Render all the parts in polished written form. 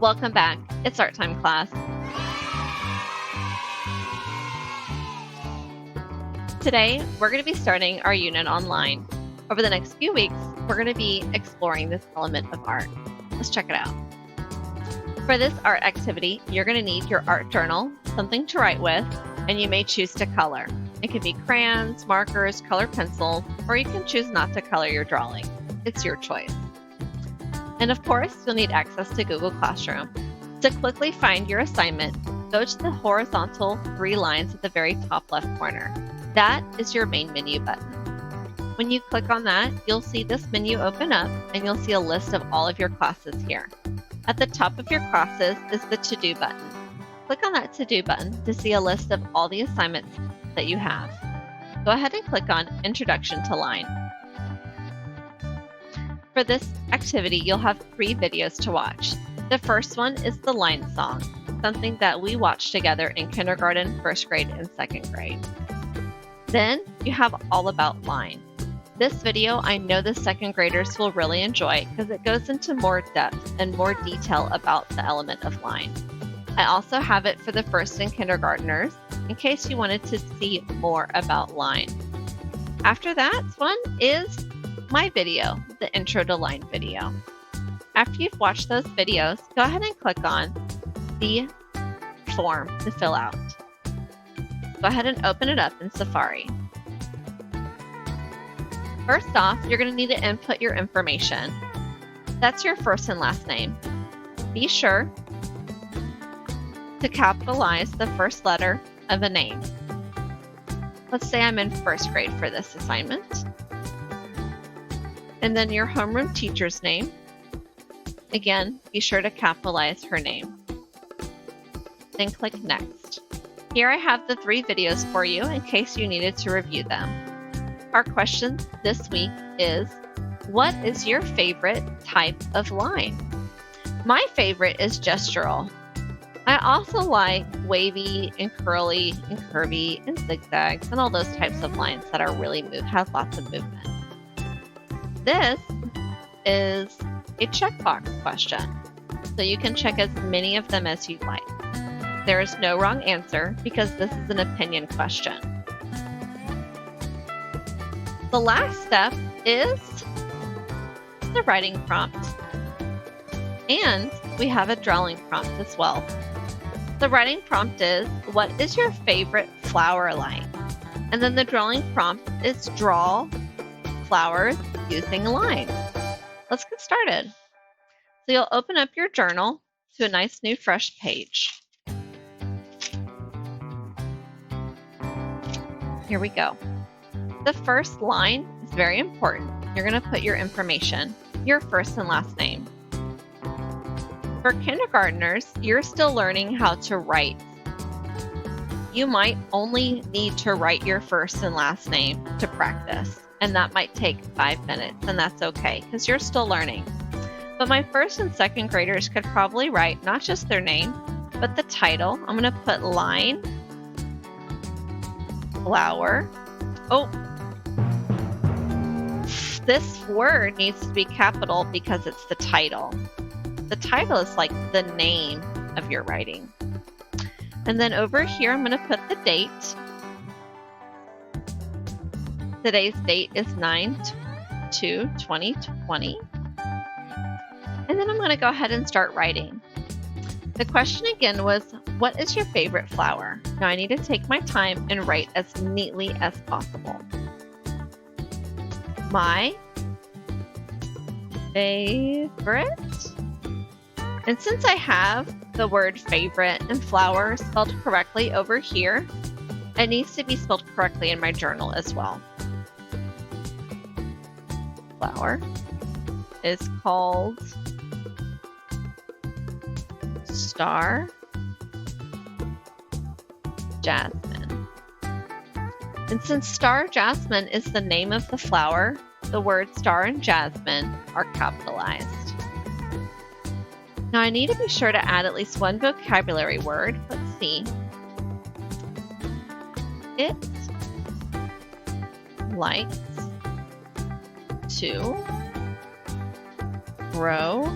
Welcome back. It's art time class. Today, we're going to be starting our unit online. Over the next few weeks, we're going to be exploring this element of art. Let's check it out. For this art activity, you're going to need your art journal, something to write with, and you may choose to color. It can be crayons, markers, colored pencils, or you can choose not to color your drawing. It's your choice. And of course, you'll need access to Google Classroom. To quickly find your assignment, go to the horizontal 3 lines at the very top left corner. That is your main menu button. When you click on that, you'll see this menu open up and you'll see a list of all of your classes here. At the top of your classes is the To-Do button. Click on that To-Do button to see a list of all the assignments that you have. Go ahead and click on Introduction to Line. For this activity, you'll have 3 videos to watch. The first one is the line song, something that we watched together in kindergarten, 1st grade, and 2nd grade. Then you have All About Line. This video I know the 2nd graders will really enjoy because it goes into more depth and more detail about the element of line. I also have it for the 1st and kindergartners in case you wanted to see more about line. After that one is my video, the Intro to Line video. After you've watched those videos, go ahead and click on the form to fill out. Go ahead and open it up in Safari. First off, you're going to need to input your information. That's your first and last name. Be sure to capitalize the first letter of a name. Let's say I'm in 1st grade for this assignment. And then your homeroom teacher's name. Again, be sure to capitalize her name. Then click Next. Here I have the 3 videos for you in case you needed to review them. Our question this week is, what is your favorite type of line? My favorite is gestural. I also like wavy and curly and curvy and zigzags and all those types of lines that are really have lots of movement. This is a checkbox question, so you can check as many of them as you'd like. There is no wrong answer because this is an opinion question. The last step is the writing prompt. And we have a drawing prompt as well. The writing prompt is, what is your favorite flower line? And then the drawing prompt is draw flowers using lines. Let's get started. So you'll open up your journal to a nice new fresh page. Here we go. The first line is very important. You're going to put your information, your first and last name. For kindergartners, you're still learning how to write. You might only need to write your first and last name to practice, and that might take 5 minutes, and that's okay because you're still learning. But my 1st and 2nd graders could probably write not just their name, but the title. I'm going to put line, flower. Oh, this word needs to be capital because it's the title. The title is like the name of your writing. And then over here, I'm going to put the date. Today's date is 9/2/2020. And then I'm going to go ahead and start writing. The question again was, what is your favorite flower? Now I need to take my time and write as neatly as possible. My favorite. And since I have the word favorite and flower spelled correctly over here, it needs to be spelled correctly in my journal as well. Flower is called Star Jasmine. And since Star Jasmine is the name of the flower, the words star and jasmine are capitalized. Now I need to be sure to add at least one vocabulary word. Let's see. It likes to grow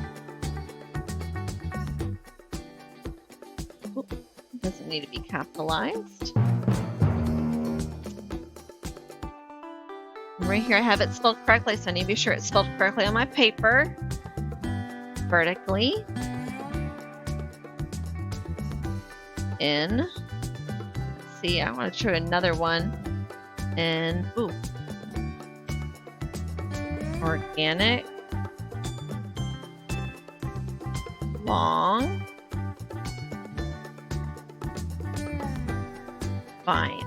doesn't need to be capitalized. And right here I have it spelled correctly, so I need to be sure it's spelled correctly on my paper. Vertically. In. Let's see, I want to try another one. And, ooh. Organic. Long. Vines.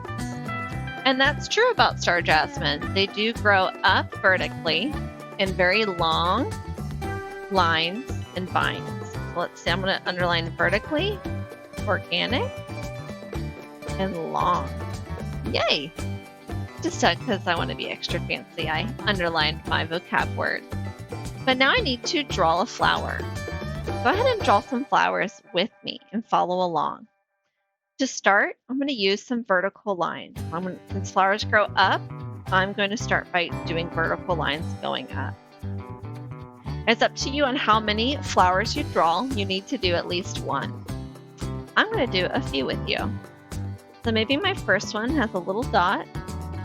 And that's true about star jasmine. They do grow up vertically in very long lines and vines. So let's see, I'm going to underline vertically, organic, and long. Yay! Just because I want to be extra fancy, I underlined my vocab word. But now I need to draw a flower. Go ahead and draw some flowers with me and follow along. To start, I'm going to use some vertical lines. Since flowers grow up, I'm going to start by doing vertical lines going up. It's up to you on how many flowers you draw. You need to do at least one. I'm going to do a few with you. So maybe my first one has a little dot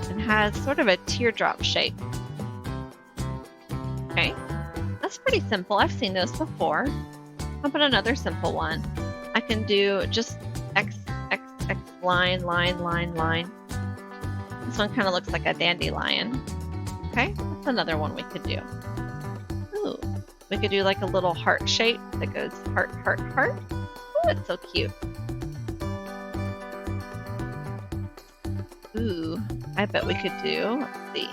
and has sort of a teardrop shape. Okay, that's pretty simple. I've seen those before. How about another simple one? I can do just X, X, X, line, line, line, line. This one kind of looks like a dandelion. Okay, that's another one we could do. Ooh, we could do like a little heart shape that goes heart, heart, heart. Oh, it's so cute. Ooh, I bet we could do, let's see.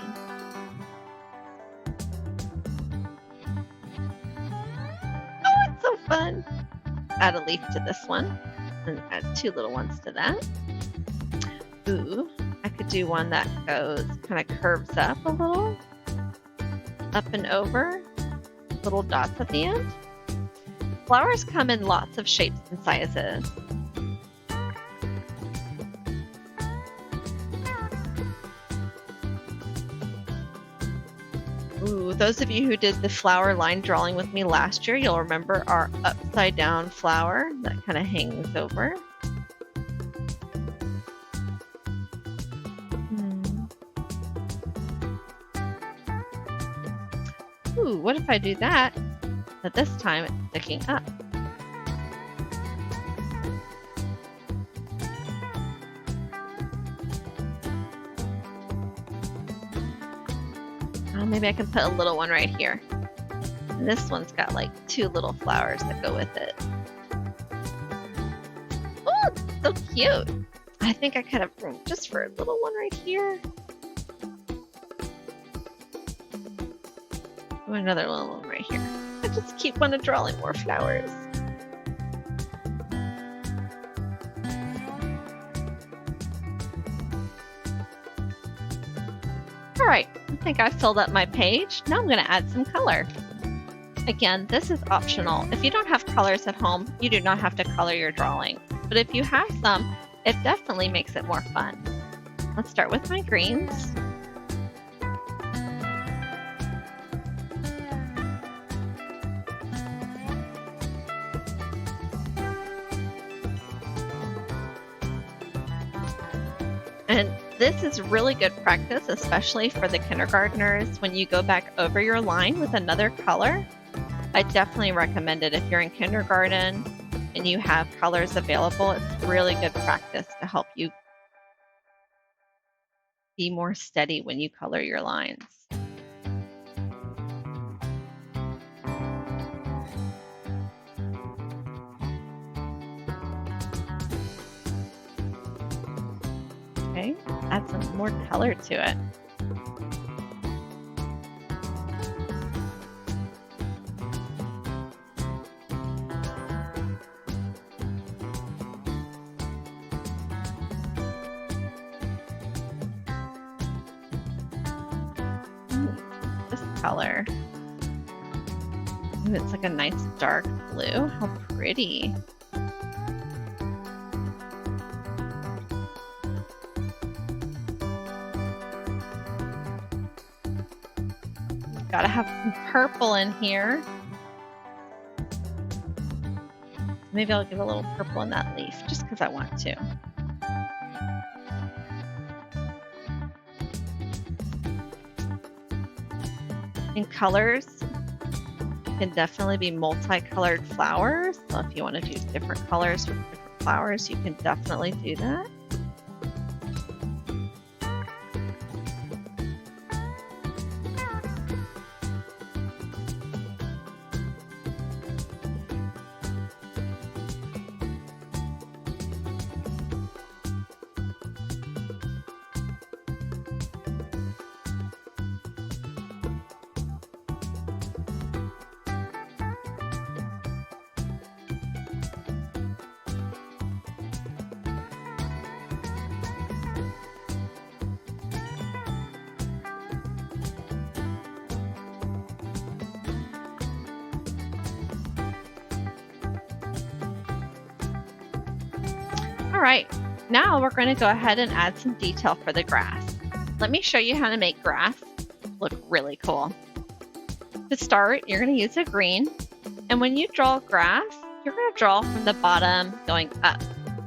Oh, it's so fun. Add a leaf to this one and add two little ones to that. Ooh, I could do one that goes, kind of curves up a little, up and over, little dots at the end. Flowers come in lots of shapes and sizes. Ooh, those of you who did the flower line drawing with me last year, you'll remember our upside down flower that kind of hangs over. Ooh, what if I do that, but this time it's sticking up? Oh, maybe I can put a little one right here. And this one's got like two little flowers that go with it. Oh, it's so cute. I think I could have room just for a little one right here. Oh, another little one right here. I just keep wanting to draw more flowers. All right, I think I filled up my page. Now I'm going to add some color. Again, this is optional. If you don't have colors at home, you do not have to color your drawing. But if you have some, it definitely makes it more fun. Let's start with my greens. And this is really good practice, especially for the kindergartners. When you go back over your line with another color, I definitely recommend it. If you're in kindergarten and you have colors available, it's really good practice to help you be more steady when you color your lines. Okay, add some more color to it. This color. Ooh, it's like a nice dark blue. How pretty. Gotta have some purple in here. Maybe I'll give a little purple in that leaf just because I want to. In colors, can definitely be multicolored flowers. So if you want to do different colors with different flowers, you can definitely do that. All right, now we're going to go ahead and add some detail for the grass. Let me show you how to make grass look really cool. To start, you're going to use a green, and when you draw grass, you're going to draw from the bottom going up.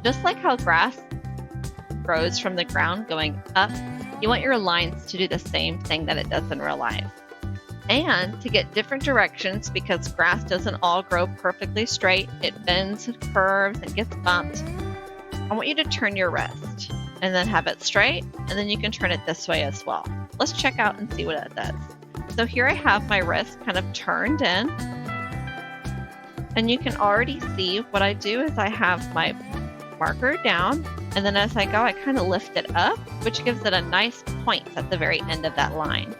Just like how grass grows from the ground going up, you want your lines to do the same thing that it does in real life. And to get different directions, because grass doesn't all grow perfectly straight, it bends, curves, and gets bumped. I want you to turn your wrist and then have it straight, and then you can turn it this way as well. Let's check out and see what it does. So here I have my wrist kind of turned in, and you can already see what I do is I have my marker down, and then as I go, I kind of lift it up, which gives it a nice point at the very end of that line.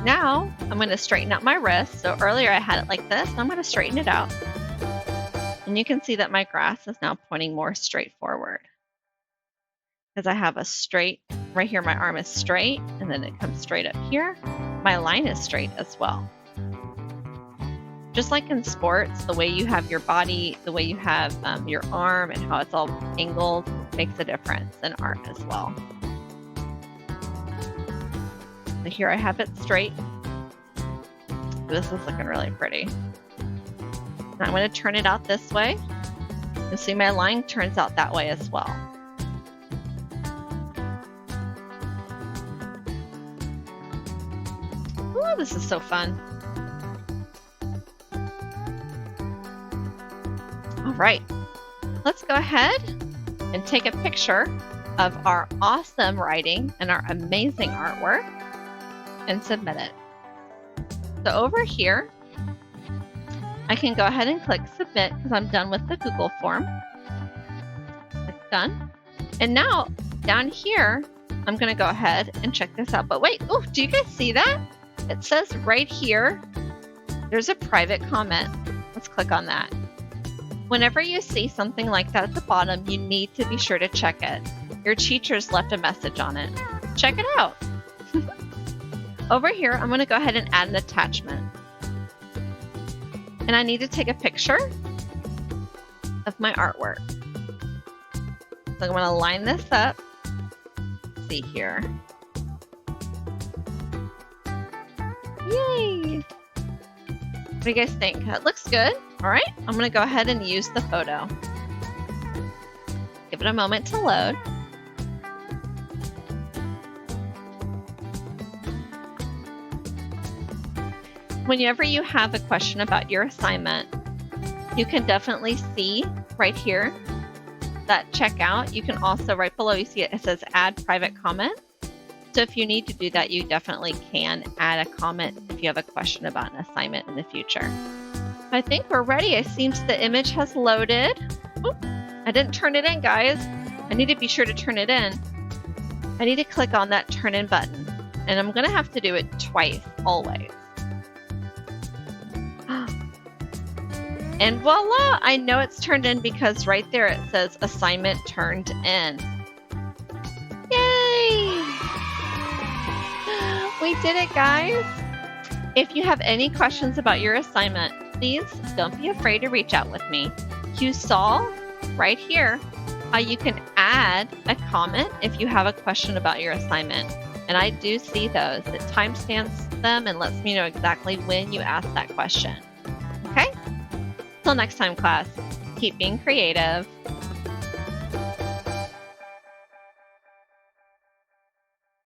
Now I'm going to straighten out my wrist. So earlier I had it like this. I'm going to straighten it out. And you can see that my grass is now pointing more straight forward. Because I have a straight, right here my arm is straight, and then it comes straight up here. My line is straight as well. Just like in sports, the way you have your body, the way you have your arm and how it's all angled makes a difference in art as well. So here I have it straight. This is looking really pretty. Now I'm going to turn it out this way. You'll see my line turns out that way as well. Ooh, this is so fun. All right, let's go ahead and take a picture of our awesome writing and our amazing artwork and submit it. So over here, I can go ahead and click submit because I'm done with the Google form. It's done. And now down here, I'm going to go ahead and check this out. But wait, oh, do you guys see that? It says right here, there's a private comment. Let's click on that. Whenever you see something like that at the bottom, you need to be sure to check it. Your teacher's left a message on it. Check it out. Over here, I'm going to go ahead and add an attachment. And I need to take a picture of my artwork. So I'm going to line this up. Let's see here. Yay! What do you guys think? That looks good. All right, I'm going to go ahead and use the photo. Give it a moment to load. Whenever you have a question about your assignment, you can definitely see right here that checkout. You can also, right below, you see it says add private comment. So if you need to do that, you definitely can add a comment if you have a question about an assignment in the future. I think we're ready. It seems the image has loaded. Oop, I didn't turn it in, guys. I need to be sure to turn it in. I need to click on that turn in button, and I'm going to have to do it twice, always. And voila, I know it's turned in because right there it says assignment turned in. Yay! We did it, guys. If you have any questions about your assignment, please don't be afraid to reach out with me. You saw right here how you can add a comment if you have a question about your assignment. And I do see those. It timestamps them and lets me know exactly when you asked that question. Okay? Till next time, class, keep being creative